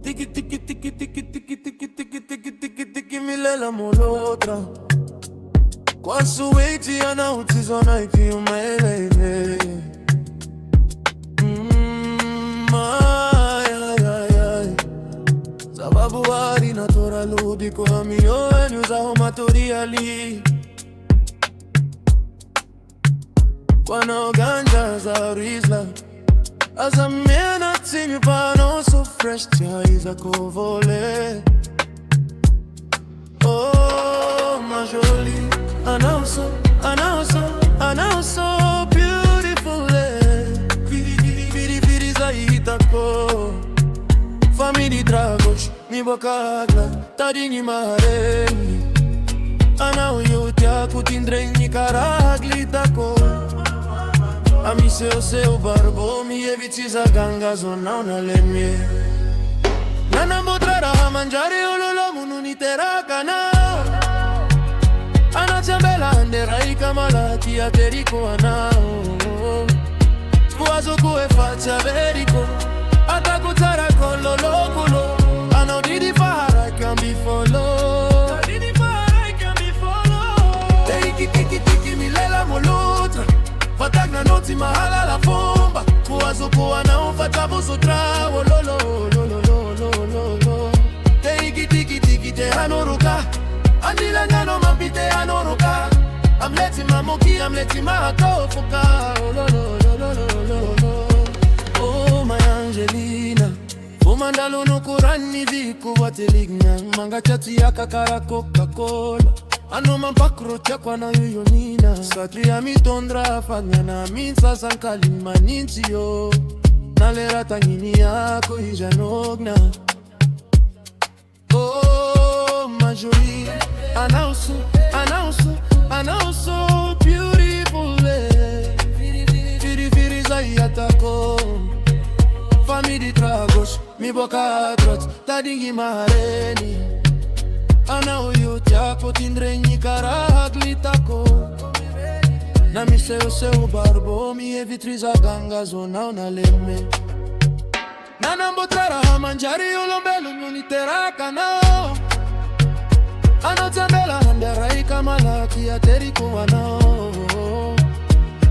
Tiki tiki tiki tiki tiki tiki tiki tiki tiki tiki milela molotra. Kwa suweti anautizona ipi umaelele. Sababu wari na tora ludi kwa mioyo za homatoriali. Kwa na ganja za rizla. As a man I sing you pano so fresh tia is a covole. Oh my jolie, I know so beautiful. Vidi zaitako. Family dragos, mi bocagla, tadini mareni. Ana uyotia kutindreni kara Glita ko. Ami seu barbo, mi eviti za ganga zona una lemie. Nana motrara a mangiare ololo mununitera kana. Ana chambela anderai kamalati a teriko ana. Spuazo kue faccia verico. Atakutara con lo loculo. Ano didi fahara can be follow. Didi fahara can be follow. Tiki tiki tiki milela molutra. Fatagna noti mahala la fomba. Kuwazo kuwa na ufata busu trawo. Lo lo lo lo lo lo lo lo. Tiki tiki tiki te hanoruka. Andila ngano mapite hanoruka. I'm letting my monkey, I'm letting my tofuka. Oh lo lo lo lo lo lo. Oh my Angelina. Fumandalo no kurani viku wateligna. Manga chati ya kakara Coca-Cola. Ano mampakro kwa na yuyo nina. Satri ya mitondra fagna na minsa sankali manintiyo. Nalera tangini yako hijanogna. Oh my jolie, I know so beautiful. Firi zayatako. Family dragos, mi boca trot, tadingi mareni. Ana uyotia kutindreni kara Glita ko. Na mi seu barbo, mi evitri za ganga zona una leme. Nana mbotrara a mangiare olombelo munitera kana. Ano tambela anderai kamalaki a teriko ana.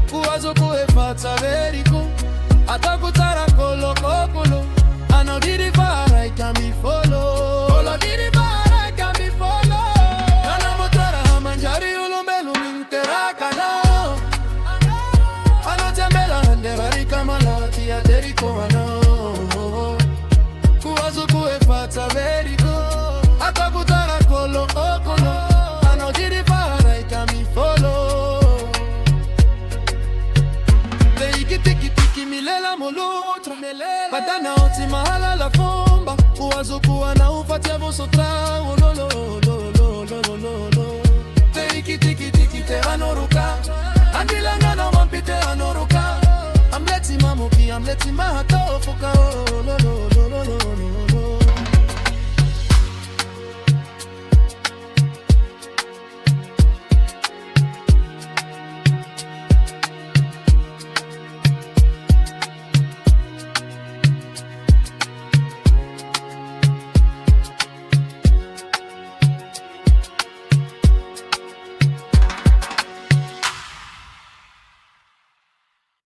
Kuwazo kue fatsa veriko. Atakutara kolo kokolo. Ano didi fara can be follow. Olo didi fara can be follow. Nana motrara a mangiare olombelo munitera kana. Ano tambela anderai kamalaki a teriko ana. Kuwazo kue fatsa veriko. Atakutara kolo kokolo. Ano didi fara can be follow. Tiki tiki tiki milela molutra. Padana oti mahala la fomba. Kuwazo kuwa na ufatia voso trawo. Lo lo lo lo lo lo lo. Tiki tiki tiki te hanoruka. Andila ngano mampite hanoruka. I'm letting my monkey, I'm letting my tofuka.